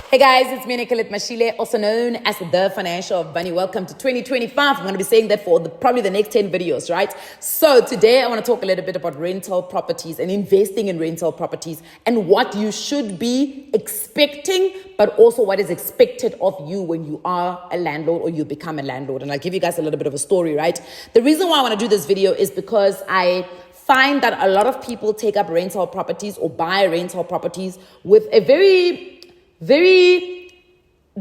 Hey guys, it's me Nicolette Mashile, also known as the Financial Bunny. Welcome to 2025. I'm going to be saying that for probably the next 10 videos, right? So today I want to talk a little bit about rental properties and investing in rental properties and what you should be expecting, but also what is expected of you when you are a landlord or you become a landlord. And I'll give you guys a little bit of a story, right? The reason why I want to do this video is because I find that a lot of people take up rental properties or buy rental properties with a very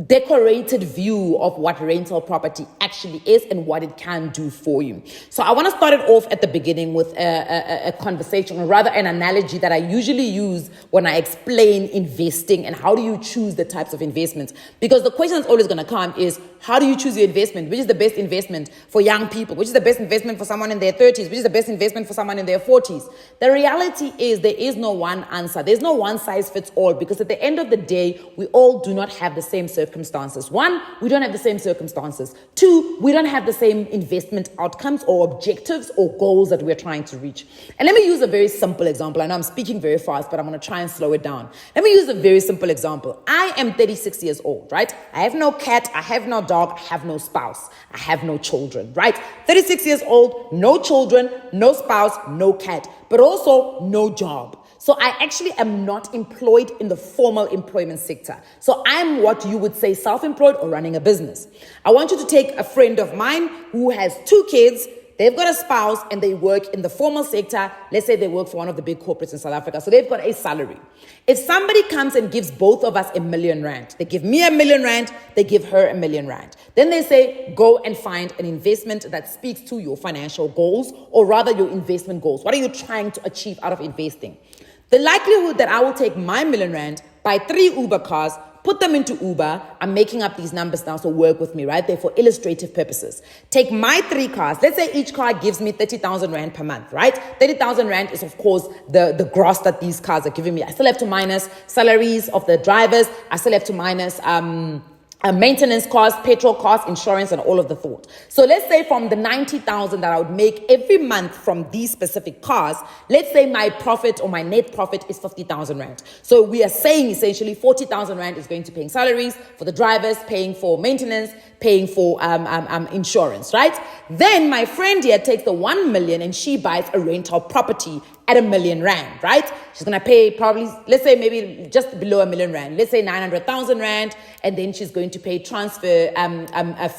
decorated view of what rental property actually is and what it can do for you. So I want to start it off at the beginning with a conversation, or rather an analogy that I usually use when I explain investing and how do you choose the types of investments. Because the question that's always going to come is, how do you choose your investment? Which is the best investment for young people? Which is the best investment for someone in their 30s? Which is the best investment for someone in their 40s? The reality is there is no one answer. There's no one size fits all, because at the end of the day, we all do not have the same circumstances. One, we don't have the same circumstances. Two, we don't have the same investment outcomes or objectives or goals that we're trying to reach. And let me use a very simple example. I know I'm speaking very fast, but I'm going to try and slow it down. Let me use a very simple example. I am 36 years old, right? I have no cat. I have no dog. I have no spouse. I have no children, right? 36 years old, no children, no spouse, no cat, but also no job. So I actually am not employed in the formal employment sector. So I'm what you would say self-employed or running a business. I want you to take a friend of mine who has 2 kids. They've got a spouse and they work in the formal sector. Let's say they work for one of the big corporates in South Africa. So they've got a salary. If somebody comes and gives both of us R1 million, they give me R1 million, they give her R1 million. Then they say, go and find an investment that speaks to your financial goals, or rather your investment goals. What are you trying to achieve out of investing? The likelihood that I will take my R1 million, buy 3 Uber cars, put them into Uber. I'm making up these numbers now, so work with me, right? They're for illustrative purposes. Take my 3 cars. Let's say each car gives me 30,000 Rand per month, right? 30,000 Rand is, of course, the gross that these cars are giving me. I still have to minus salaries of the drivers. I still have to minus maintenance costs, petrol costs, insurance, and all of the thought. So let's say from the 90,000 that I would make every month from these specific cars, let's say my profit or my net profit is 50,000 Rand. So we are saying essentially 40,000 Rand is going to paying salaries for the drivers, paying for maintenance, paying for insurance, right? Then my friend here takes the 1 million and she buys a rental property at R1 million, right? She's going to pay probably, let's say maybe just below R1 million. Let's say 900,000 Rand. And then she's going to pay transfer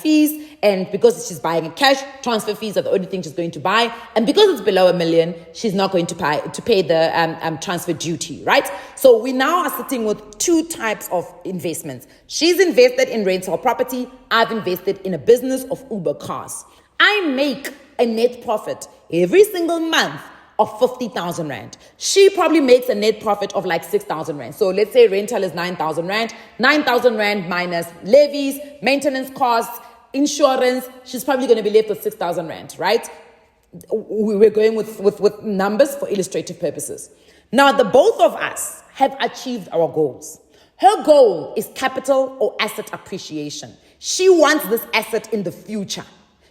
fees. And because she's buying in cash, transfer fees are the only thing she's going to buy. And because it's below R1 million, she's not going to pay the transfer duty, right? So we now are sitting with 2 types of investments. She's invested in rental property. I've invested in a business of Uber cars. I make a net profit every single month of 50,000 Rand. She probably makes a net profit of like 6,000 Rand. So let's say rental is 9,000 Rand. 9,000 Rand minus levies, maintenance costs, insurance. She's probably going to be left with 6,000 Rand, right? We're going with numbers for illustrative purposes. Now, the both of us have achieved our goals. Her goal is capital or asset appreciation. She wants this asset in the future.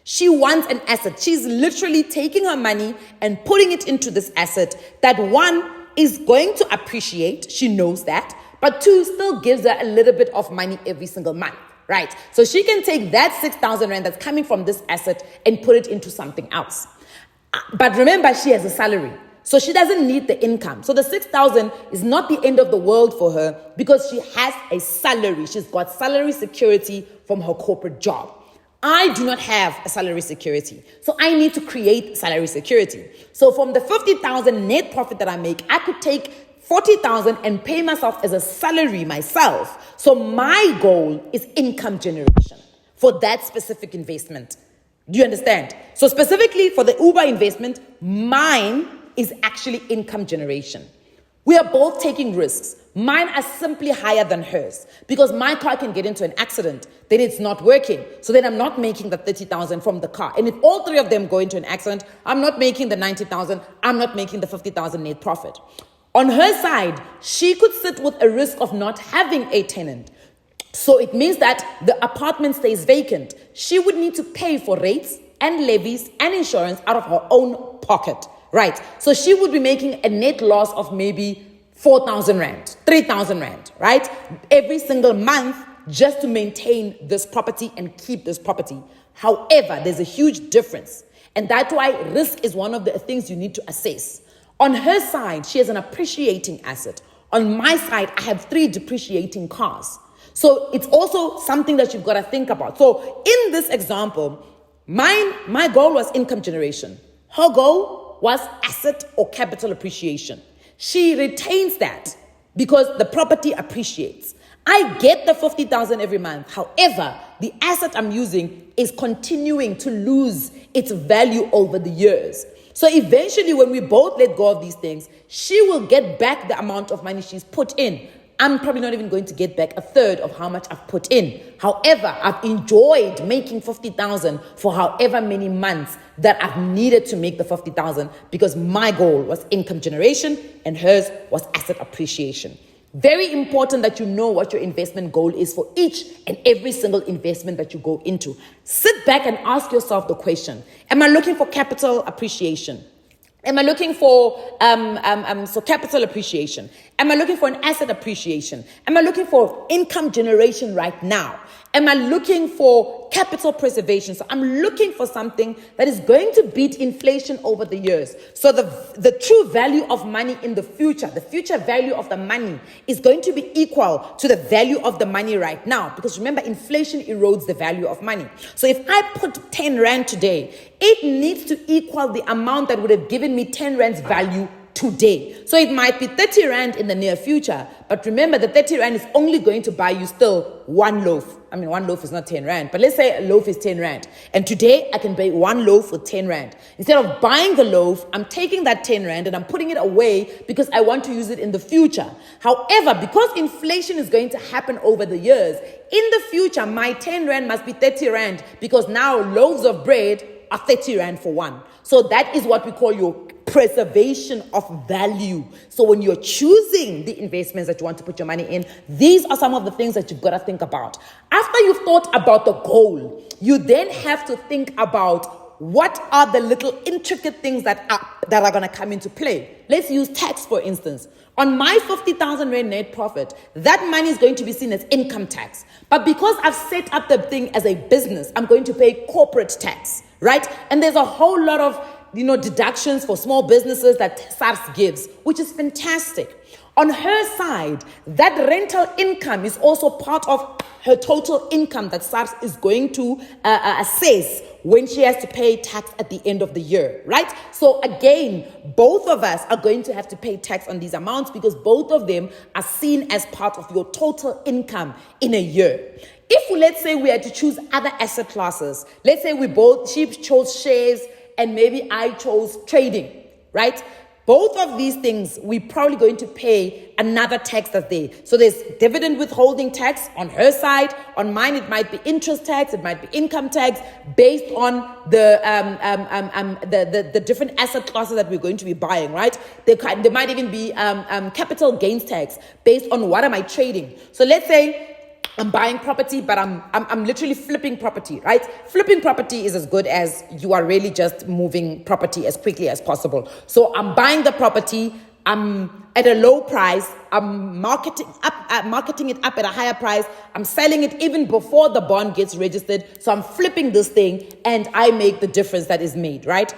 She wants an asset. She's literally taking her money and putting it into this asset that, 1, is going to appreciate. She knows that. But 2, still gives her a little bit of money every single month, right? So she can take that 6,000 Rand that's coming from this asset and put it into something else. But remember, she has a salary. So she doesn't need the income. So the 6,000 is not the end of the world for her because she has a salary. She's got salary security from her corporate job. I do not have a salary security. So I need to create salary security. So from the 50,000 net profit that I make, I could take 40,000 and pay myself as a salary myself. So my goal is income generation for that specific investment. Do you understand? So specifically for the Uber investment, mine is actually income generation. We are both taking risks. Mine are simply higher than hers because my car can get into an accident, then it's not working. So then I'm not making the 30,000 from the car. And if all 3 of them go into an accident, I'm not making the 90,000, I'm not making the 50,000 net profit. On her side, she could sit with a risk of not having a tenant. So it means that the apartment stays vacant. She would need to pay for rates and levies and insurance out of her own pocket, right? So she would be making a net loss of maybe 4,000 Rand. 3,000 Rand, right? Every single month just to maintain this property and keep this property. However, there's a huge difference. And that's why risk is one of the things you need to assess. On her side, she has an appreciating asset. On my side, I have 3 depreciating cars. So it's also something that you've got to think about. So in this example, my goal was income generation. Her goal was asset or capital appreciation. She retains that because the property appreciates. I get the 50,000 every month. However, the asset I'm using is continuing to lose its value over the years. So eventually, when we both let go of these things, she will get back the amount of money she's put in. I'm probably not even going to get back a third of how much I've put in. However, I've enjoyed making 50,000 for however many months that I've needed to make the 50,000 because my goal was income generation and hers was asset appreciation. Very important that you know what your investment goal is for each and every single investment that you go into. Sit back and ask yourself the question, am I looking for capital appreciation? Am I looking for capital appreciation? Am I looking for an asset appreciation? Am I looking for income generation right now? Am I looking for capital preservation? So I'm looking for something that is going to beat inflation over the years. So the true value of money in the future value of the money is going to be equal to the value of the money right now. Because remember, inflation erodes the value of money. So if I put 10 Rand today, it needs to equal the amount that would have given me 10 Rand's value today. So it might be 30 Rand in the near future, but remember the 30 Rand is only going to buy you still one loaf. I mean, one loaf is not 10 Rand, but let's say a loaf is 10 Rand. And today I can buy one loaf for 10 Rand. Instead of buying the loaf, I'm taking that 10 Rand and I'm putting it away because I want to use it in the future. However, because inflation is going to happen over the years, in the future, my 10 Rand must be 30 Rand because now loaves of bread are 30 Rand for one. So that is what we call your preservation of value. So when you're choosing the investments that you want to put your money in, these are some of the things that you've got to think about. After you've thought about the goal, you then have to think about what are the little intricate things that are going to come into play. Let's use tax, for instance. On my 50,000 Rand net profit, that money is going to be seen as income tax. But because I've set up the thing as a business, I'm going to pay corporate tax, right? And there's a whole lot of deductions for small businesses that SARS gives, which is fantastic. On her side, that rental income is also part of her total income that SARS is going to assess when she has to pay tax at the end of the year, right? So again, both of us are going to have to pay tax on these amounts because both of them are seen as part of your total income in a year. If let's say we had to choose other asset classes, let's say she chose shares and maybe I chose trading, right? Both of these things, we're probably going to pay another tax that's there. So there's dividend withholding tax on her side. On mine, it might be interest tax. It might be income tax based on the different asset classes that we're going to be buying, right? There might even be capital gains tax based on what am I trading. So let's say I'm buying property, but I'm literally flipping property, right? Flipping property is as good as you are really just moving property as quickly as possible. So I'm buying the property, I'm at a low price, I'm marketing it up at a higher price, I'm selling it even before the bond gets registered. So I'm flipping this thing and I make the difference that is made, right?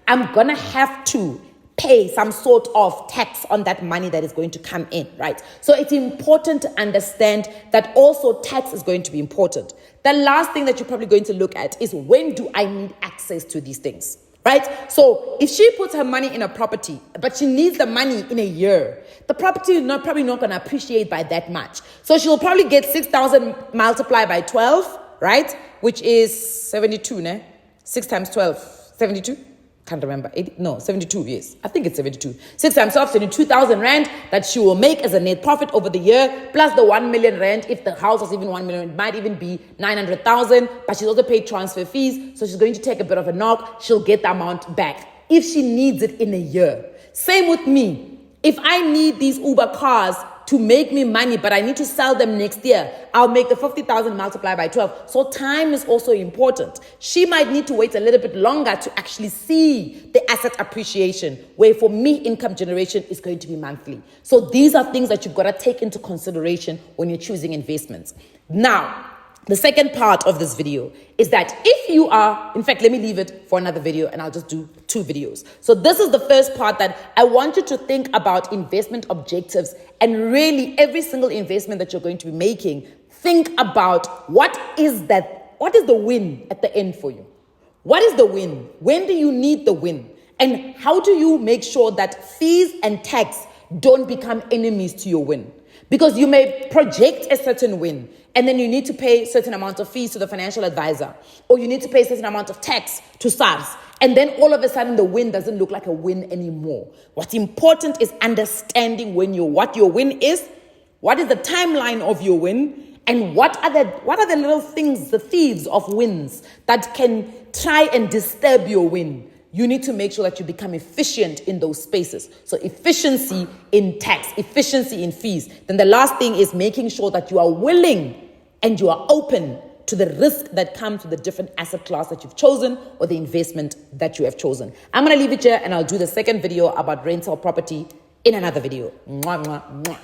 I'm gonna have to pay some sort of tax on that money that is going to come in, right? So it's important to understand that also tax is going to be important. The last thing that you're probably going to look at is when do I need access to these things, right? So if she puts her money in a property, but she needs the money in a year, the property is probably not going to appreciate by that much. So she'll probably get 6,000 multiplied by 12, right? Which is 72, ne? 6 times 12, 72? Can't remember. 72, yes. I think it's 72. 6 times 12, 72,000 Rand that she will make as a net profit over the year, plus the 1 million Rand. If the house was even 1 million, it might even be 900,000, but she's also paid transfer fees, so she's going to take a bit of a knock. She'll get the amount back if she needs it in a year. Same with me. If I need these Uber cars to make me money, but I need to sell them next year. I'll make the 50,000 multiplied by 12. So time is also important. She might need to wait a little bit longer to actually see the asset appreciation, where for me, income generation is going to be monthly. So these are things that you've got to take into consideration when you're choosing investments. Now, the second part of this video is that if you are, in fact, let me leave it for another video and I'll just do 2 videos. So this is the first part that I want you to think about investment objectives, and really every single investment that you're going to be making, think about what is the win at the end for you? What is the win? When do you need the win? And how do you make sure that fees and tax don't become enemies to your win? Because you may project a certain win, and then you need to pay a certain amount of fees to the financial advisor, or you need to pay a certain amount of tax to SARS, and then all of a sudden the win doesn't look like a win anymore. What's important is understanding what your win is, what is the timeline of your win, and what are the little things, the thieves of wins that can try and disturb your win. You need to make sure that you become efficient in those spaces. So efficiency in tax, efficiency in fees. Then the last thing is making sure that you are willing and you are open to the risk that comes with the different asset class that you've chosen or the investment that you have chosen. I'm going to leave it here and I'll do the second video about rental property in another video. Mwah, mwah, mwah.